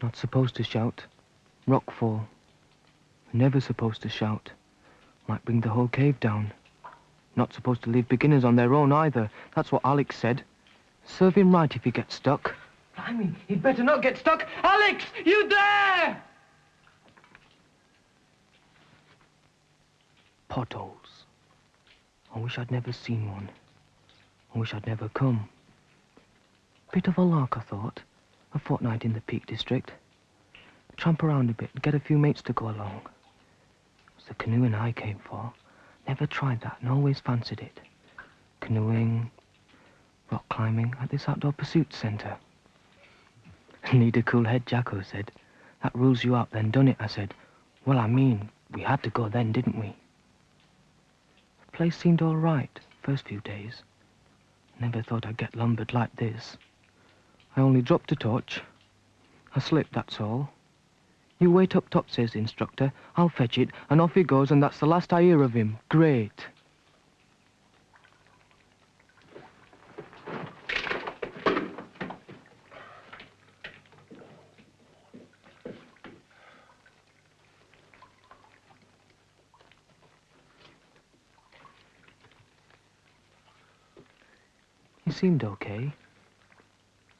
Not supposed to shout. Rockfall. Never supposed to shout. Might bring the whole cave down. Not supposed to leave beginners on their own either. That's what Alex said. Serve him right if he gets stuck. Blimey, he'd better not get stuck. Alex, you there? Potholes. I wish I'd never seen one. I wish I'd never come. Bit of a lark, I thought. A fortnight in the Peak District. Tramp around a bit and get a few mates to go along. It was the canoeing I came for. Never tried that and always fancied it. Canoeing, rock climbing at this outdoor pursuit centre. Need a cool head, Jacko said. That rules you out then, done it? I said. Well, I mean, we had to go then, didn't we? The place seemed all right, first few days. Never thought I'd get lumbered like this. I only dropped a torch. I slipped, that's all. You wait up top, says the instructor. I'll fetch it, and off he goes, and that's the last I hear of him. Great. He seemed okay.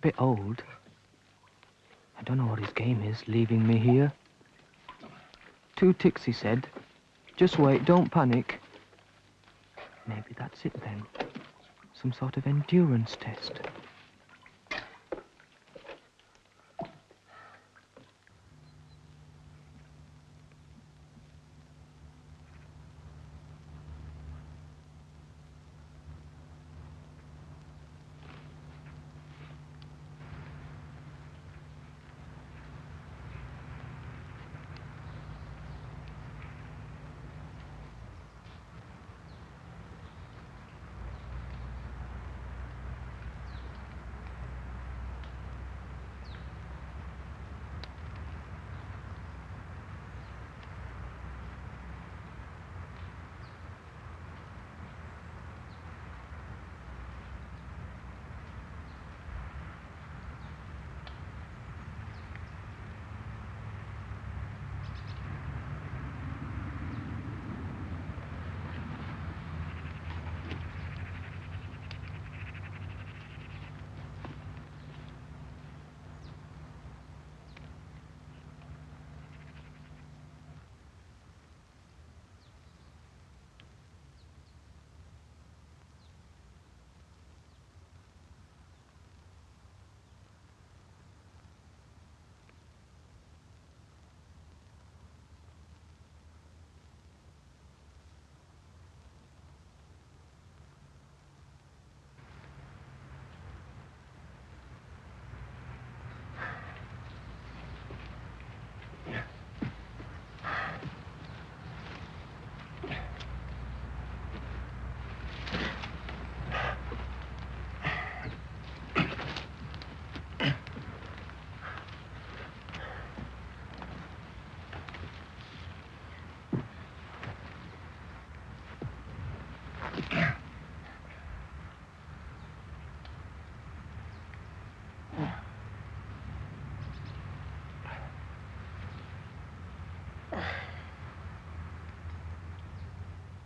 Bit old. I don't know what his game is, leaving me here. 2 ticks, he said. Just wait, don't panic. Maybe that's it then. Some sort of endurance test.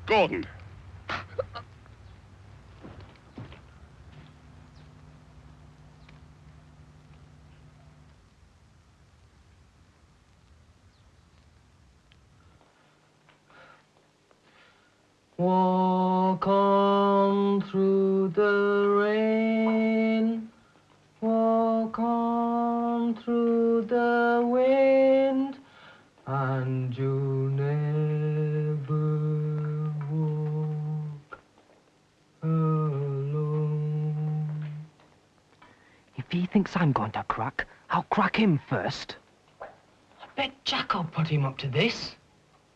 Gordon. Walk on through the rain, walk on through the wind, and you never walk alone. If he thinks I'm going to crack, I'll crack him first. I bet Jacko put him up to this.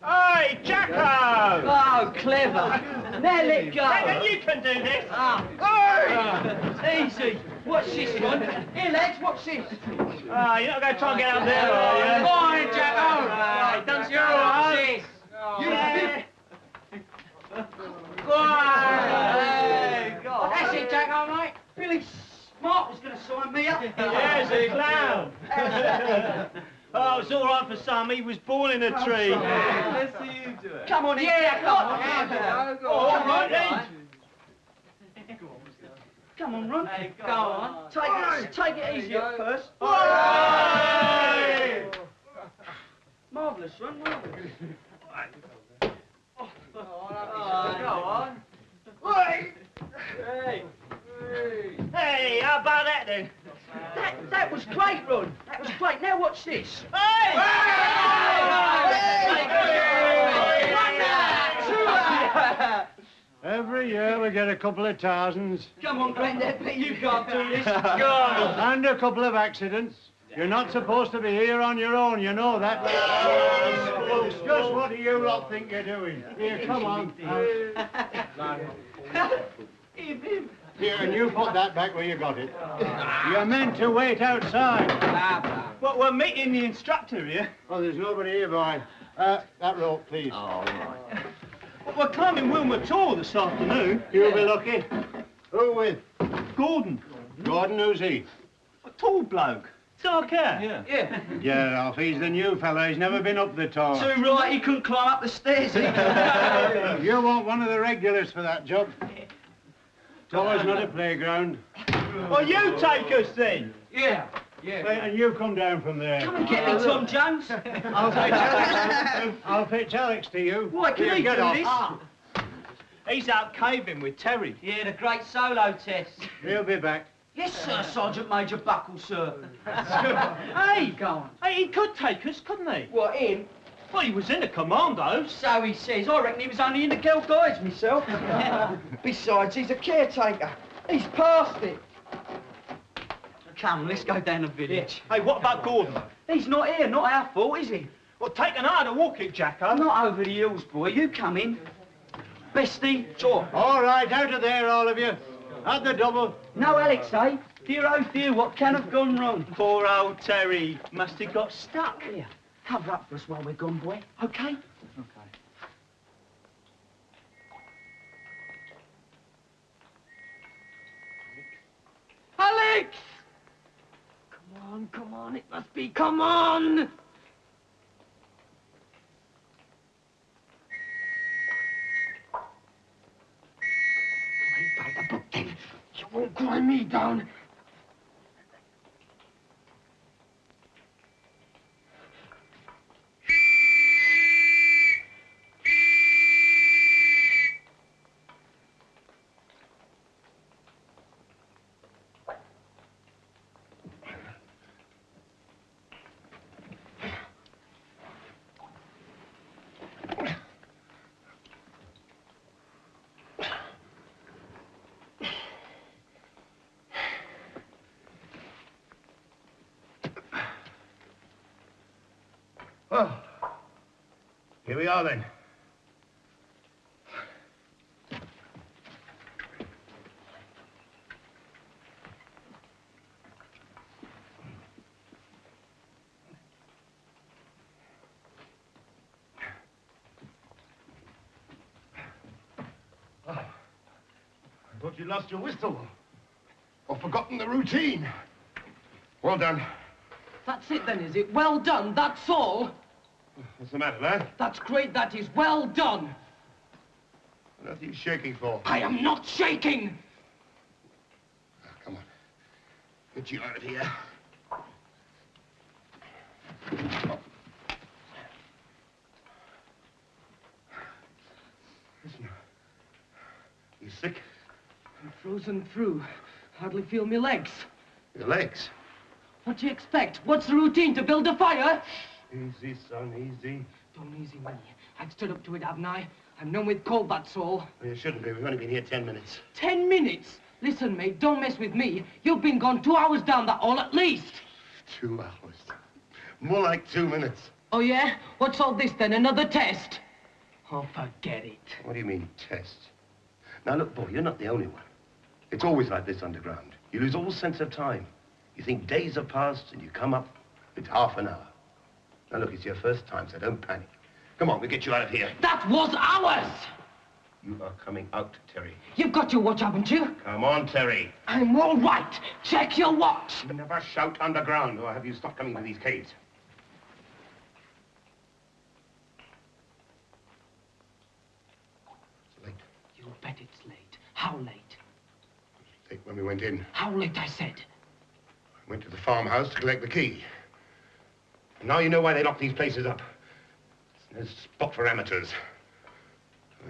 Hey, Jacko! Oh, clever. Now let go. Reckon you can do this. Hey! Easy. Watch this one. Here, lads, watch this. You're not going to try and get up there, are you? Go on, Jacko. Don't you watch this. Yeah. Go on. Hey, go on. That's it, Jacko, mate. Really smart was going to sign me up? Yes, a clown. Oh, it's all right for some. He was born in a tree. Let's see you do it. Come on, yeah, come on. Go on. All right, then. Come on, Ron. Hey, go on. Take it easy at first. Hey! Marvellous, Ron, marvellous. Go on. Hey! Hey. Hey, how about that, then? That was great, Ron. That was great. Now watch this. Hey! Every year we get a couple of thousands Come on, Grandad, but you can't do this. Go. and a couple of accidents. You're not supposed to be here on your own, you know that. Just what do you lot think you're doing? Here, come on. Here, and you put that back where you got it. You're meant to wait outside. Well, we're meeting the instructor here. Oh, there's nobody here, boy. That rope, please. Well, we're climbing Wilmer Tor this afternoon. You'll be lucky. Who with? Gordon, Gordon, who's he? a tall bloke. Dark hair. Yeah. Yeah, Ralph, he's the new fella. He's never been up the tower. Too right, he couldn't climb up the stairs either. You want one of the regulars for that job. Tower's not a playground. Well, you take us then. Yeah. And you come down from there. Come and get me, Tom Jones. I'll pitch Alex to you. Why, can Here, he get do off. this? He's out caving with Terry. Yeah, the great solo test. He'll be back. Yes, sir, Sergeant Major Buckle, sir. Hey, Go on. hey, he could take us, couldn't he? What, him? Well, he was in the commandos. So he says. I reckon he was only in the Girl Guides myself. Besides, he's a caretaker. He's past it. Come, let's go down the village. Hey, what about Gordon? He's not here, not our fault, is he? Well, take an hour to walk it, Jacko. Not over the hills, boy. You come in. Bestie, sure. All right, out of there, all of you. At the double. No, Alex, eh? Dear, oh dear, what can have gone wrong? Poor old Terry must have got stuck. Here, cover up for us while we're gone, boy. Okay? Alex! Come on, it must be, come on! Right by the book, then. You won't grind me down. Well, here we are then. I thought you lost your whistle or forgotten the routine. Well done. That's it then, is it? Well done, that's all. What's the matter, lad? That's great, that is. Well done. What are you shaking for? I am not shaking. Come on. Get you out of here. Listen. You sick? I'm frozen through. Hardly feel me legs. Your legs? What do you expect? What's the routine, to build a fire? Easy, son, easy. Don't easy me. I've stood up to it, haven't I? I'm numb with cold, that's all. Well, you shouldn't be. We've only been here 10 minutes. 10 minutes? Listen, mate, don't mess with me. You've been gone 2 hours down that hole at least. 2 hours. More like 2 minutes. Oh, yeah? What's all this, then? Another test? Oh, forget it. What do you mean, test? Now, look, boy, you're not the only one. It's always like this underground. You lose all sense of time. You think days have passed, and you come up, it's half an hour. Now, look, it's your first time, so don't panic. Come on, we'll get you out of here. That was ours! You are coming out, Terry. You've got your watch, haven't you? Come on, Terry. I'm all right. Check your watch. You never shout underground, or have you stopped coming to these caves? It's late. You bet it's late. How late? Late when we went in. How late, I said? I went to the farmhouse to collect the key. And now you know why they lock these places up. There's no spot for amateurs.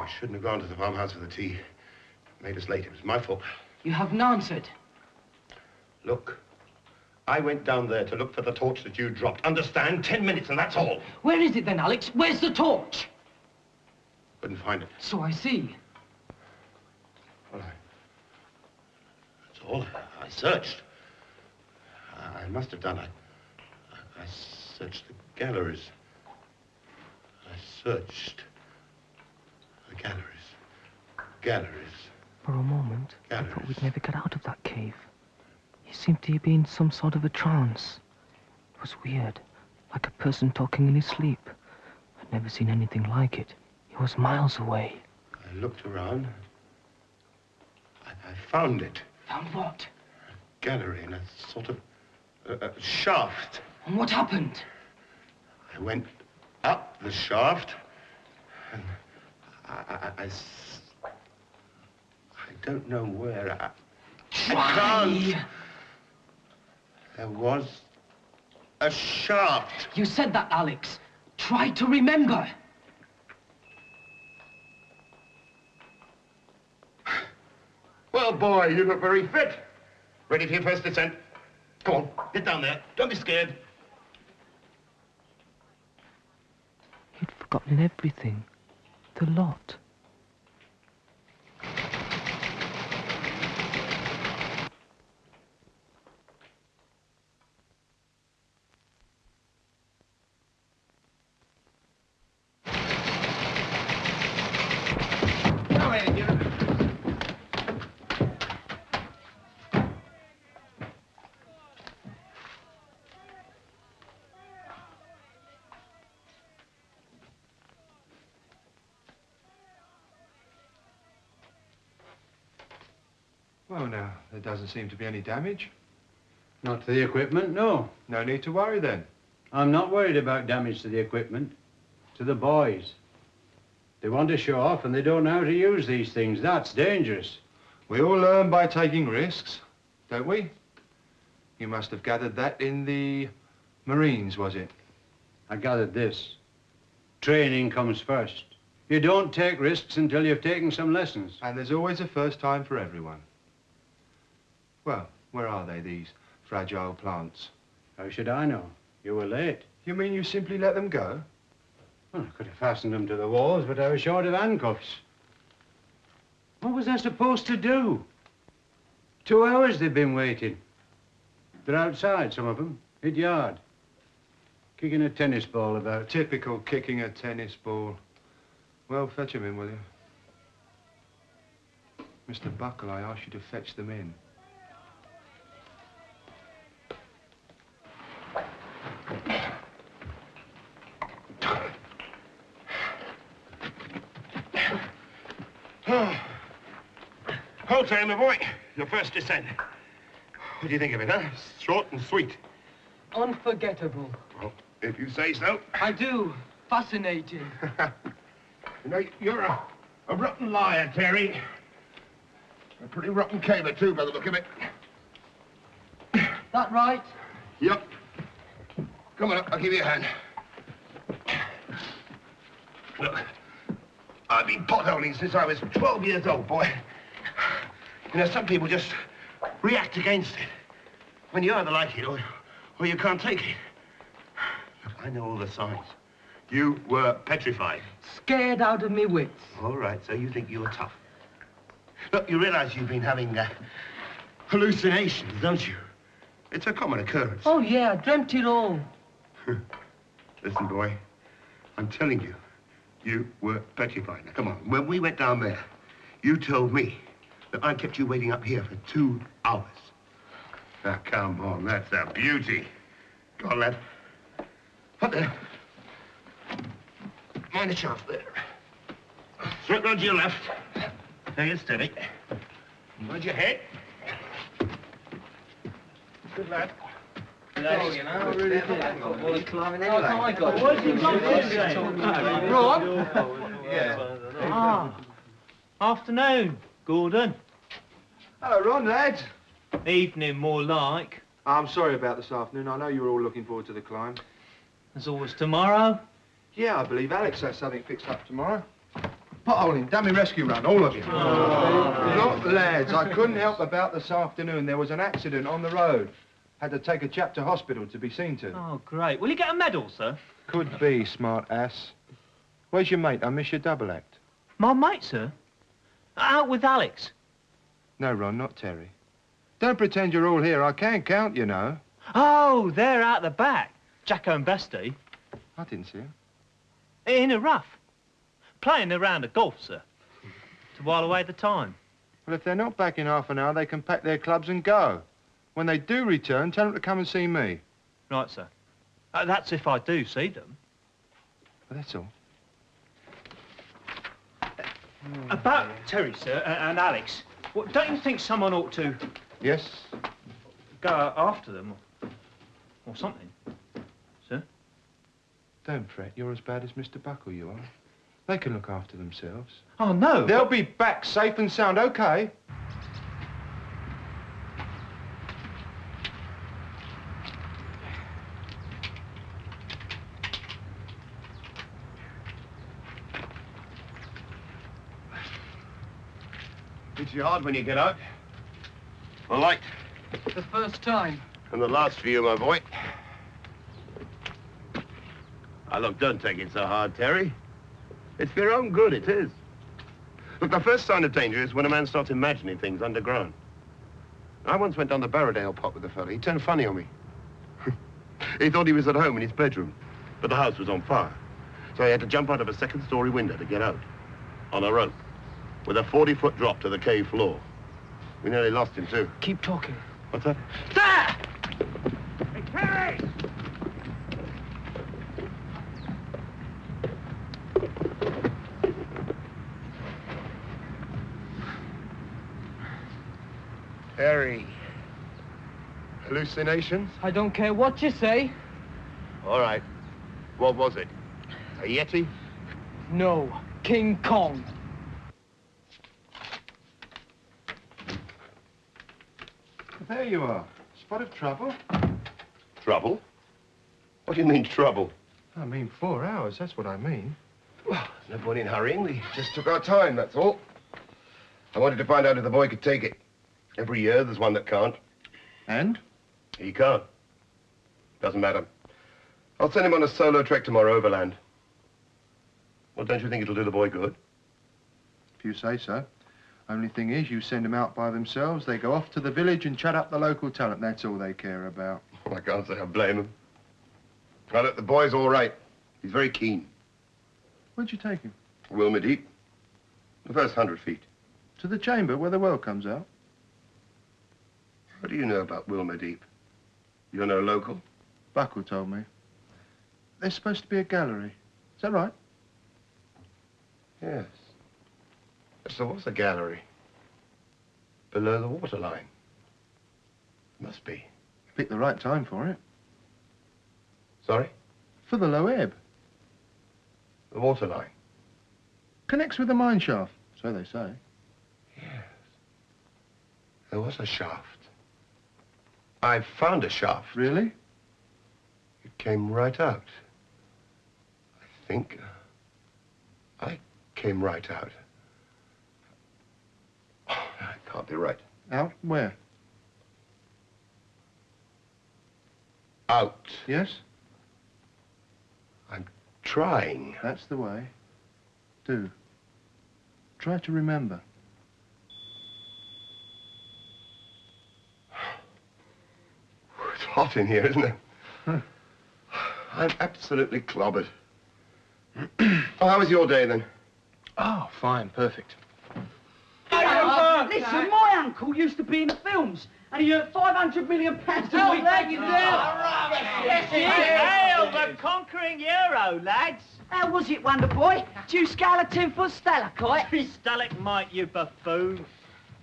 I shouldn't have gone to the farmhouse for the tea. It made us late. It was my fault. You haven't answered. Look, I went down there to look for the torch that you dropped. Understand? 10 minutes and that's all. Where is it then, Alex? Where's the torch? Couldn't find it. So I see. Well, that's all. I searched. I must have done. I searched the galleries. I searched the galleries. Galleries. For a moment, Galleries. I thought we'd never get out of that cave. He seemed to be in some sort of a trance. It was weird, like a person talking in his sleep. I'd never seen anything like it. He was miles away. I looked around. I found it. Found what? A gallery in a sort of shaft. And what happened? I went up the shaft, and I don't know where. I can't. There was a shaft. You said that, Alex. Try to remember. Well, boy, you look very fit. Ready for your first descent? Come on, get down there. Don't be scared. He'd forgotten everything. The lot. Come in, you. Well, now, there doesn't seem to be any damage. Not to the equipment, no. No need to worry, then. I'm not worried about damage to the equipment. To the boys. They want to show off and they don't know how to use these things. That's dangerous. We all learn by taking risks, don't we? You must have gathered that in the Marines, was it? I gathered this. Training comes first. You don't take risks until you've taken some lessons. And there's always a first time for everyone. Well, where are they, these fragile plants? How should I know? You were late. You mean you simply let them go? Well, I could have fastened them to the walls, but I was short of handcuffs. What was I supposed to do? 2 hours they've been waiting. They're outside, some of them, mid-yard. Kicking a tennis ball about. Typical kicking a tennis ball. Well, fetch them in, will you? Mr. Buckle, I asked you to fetch them in. Okay, my boy, your first descent. What do you think of it, huh? Short and sweet. Unforgettable. Well, if you say so. I do. Fascinating. You know, you're a rotten liar, Terry. A pretty rotten caver, too, by the look of it. That right? Yep. Come on up, I'll give you a hand. Look, I've been potholing since I was 12 years old, boy. You know, some people just react against it. When you either like it or you can't take it. Look, I know all the signs. You were petrified. Scared out of me wits. All right, so you think you're tough. Look, you realize you've been having hallucinations, don't you? It's a common occurrence. Oh, yeah, I dreamt it all. Listen, boy, I'm telling you, you were petrified. Now, come on. When we went down there, you told me that I kept you waiting up here for 2 hours. Now, come on, that's a beauty. Go on, lad. Up there. Mind the shaft there. Straight round to your left. Take it steady. Mind your head. Good lad. You know, I really did. Climbing anyway. Ron? Yeah. Ah. Afternoon, Gordon. Hello, Ron, lads. Evening, more like. I'm sorry about this afternoon. I know you were all looking forward to the climb. There's always tomorrow. Yeah, I believe Alex has something fixed up tomorrow. Potholing, dummy rescue run, all of you. Look, lads, I couldn't help about this afternoon. There was an accident on the road. Had to take a chap to hospital to be seen to. Oh, great. Will you get a medal, sir? Could be, smart ass. Where's your mate? I miss your double act. My mate, sir? Out with Alex. No, Ron, not Terry. Don't pretend you're all here. I can't count, you know. Oh, they're out the back. Jacko and Bestie. I didn't see him. In a rough. Playing a round of golf, sir. To while away the time. Well, if they're not back in half an hour, they can pack their clubs and go. When they do return, tell them to come and see me. Right, sir. That's if I do see them. Well, that's all. About Terry, sir, and Alex. Well, don't you think someone ought to Yes? go after them or something, sir? Don't fret. You're as bad as Mr. Buckle, you are. They can look after themselves. Oh, no. They'll be back safe and sound, OK? Hits you hard when you get out. All right. The first time. And the last for you, my boy. Ah, look, don't take it so hard, Terry. It's for your own good, it is. Look, the first sign of danger is when a man starts imagining things underground. I once went down the Barrodale pot with a fella. He turned funny on me. He thought he was at home in his bedroom, but the house was on fire. So he had to jump out of a second-story window to get out. On a rope, with a 40-foot drop to the cave floor. We nearly lost him, too. Keep talking. What's that? There! Hey, Terry! Terry. Hallucinations? I don't care what you say. All right. What was it? A Yeti? No, King Kong. There you are. Spot of trouble. Trouble? What do you mean, trouble? I mean 4 hours, that's what I mean. Well, there's no point in hurrying. We just took our time, that's all. I wanted to find out if the boy could take it. Every year, there's one that can't. And? He can't. Doesn't matter. I'll send him on a solo trek tomorrow overland. Well, don't you think it'll do the boy good? If you say so. Only thing is, you send them out by themselves, they go off to the village and chat up the local talent. That's all they care about. I can't say I blame him. Now, look, the boy's all right. He's very keen. Where'd you take him? Wilmer Deep. The first 100 feet. To the chamber where the well comes out. What do you know about Wilmer Deep? You're no local? Buckle told me. There's supposed to be a gallery. Is that right? Yes. Yes, there was a gallery. Below the waterline. Must be. Picked the right time for it. Sorry? For the low ebb. The waterline. Connects with the mine shaft, so they say. Yes. There was a shaft. I found a shaft. Really? It came right out. I think I came right out. Oh, that can't be right. Out where? Out. Yes? I'm trying. That's the way. Do. Try to remember. It's hot in here, isn't it? I'm absolutely clobbered. Oh, how was your day, then? Oh, fine, perfect. Listen, my uncle used to be in the films, and he earned £500 million a week. Hail of a conquering hero, lads. How was it, Wonder Boy? Did you scale a 10-foot stalactite? Stalagmite, you buffoon.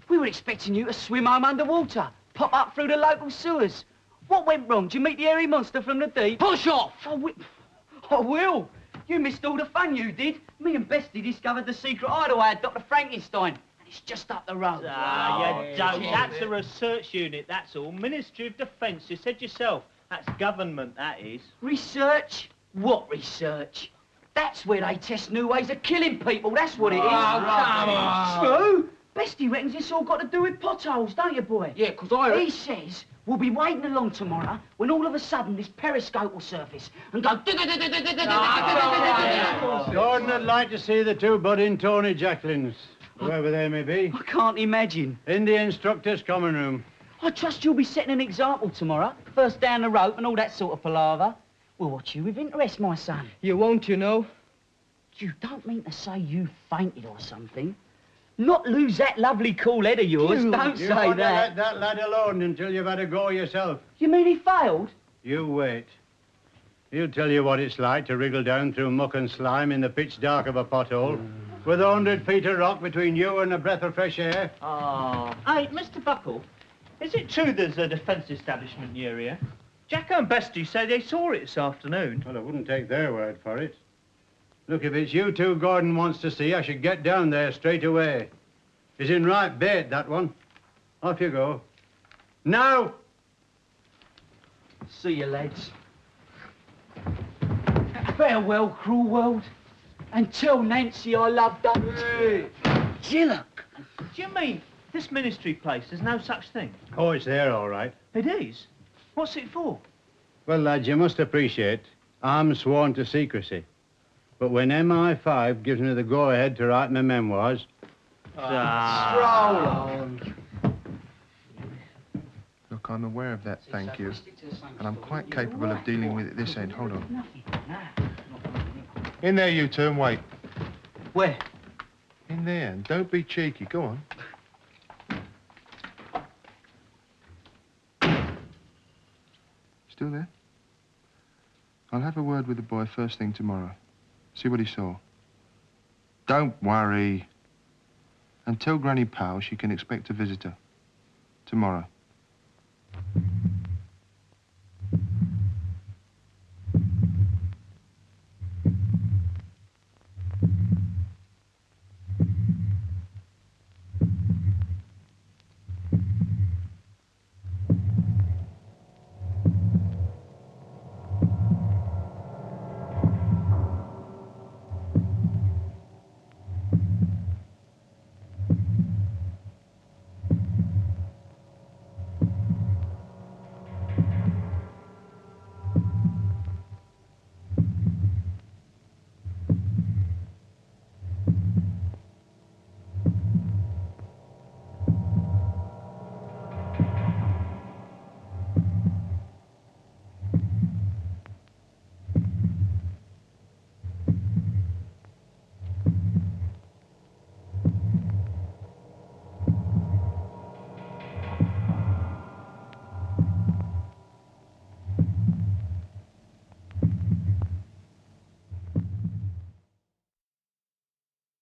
We were expecting you to swim home underwater, pop up through the local sewers. What went wrong? Did you meet the hairy monster from the deep? Push off! I will. You missed all the fun, you did. Me and Bestie discovered the secret hideaway at Dr. Frankenstein. And it's just up the road. Ah, you don't. That's a research unit, that's all. Ministry of Defence, you said yourself. That's government, that is. Research? What research? That's where they test new ways of killing people, that's what it is. Oh, come on. True. Bestie reckons it's all got to do with potholes, don't you, boy? Yeah, 'cause I... He says we'll be wading along tomorrow when all of a sudden this periscope will surface and go... Gordon would like to see the two budding Tony Jacklins, whoever they may be, I can't imagine. in the instructor's common room. I trust you'll be setting an example tomorrow. First down the rope and all that sort of palaver. We'll watch you with interest, my son. You won't, you know. You don't mean to say you fainted or something? Not lose that lovely cool head of yours. Don't You say want to that. let that lad alone until you've had a go yourself. You mean he failed? You wait. He'll tell you what it's like to wriggle down through muck and slime in the pitch dark of a pothole, with 100 feet of rock between you and a breath of fresh air. Oh. Hey, Mr. Buckle, is it true there's a defence establishment near here? Jacko and Bestie say they saw it this afternoon. Well, I wouldn't take their word for it. Look, if it's you two Gordon wants to see, I should get down there straight away. He's in right bait, that one. Off you go. Now! See you, lads. Farewell, cruel world. And tell Nancy I loved her. Gillock. Do you mean this ministry place, there's no such thing? Oh, it's there, all right. It is? What's it for? Well, lads, you must appreciate, I'm sworn to secrecy. But when MI5 gives me the go-ahead to write my memoirs... Stroll on. Look, I'm aware of that, thank you. And I'm quite capable of dealing with it this end. Hold on. In there, you two, and wait. Where? In there, and don't be cheeky. Go on. Still there? I'll have a word with the boy first thing tomorrow. See what he saw. Don't worry. And tell Granny Powell she can expect a visitor. Tomorrow.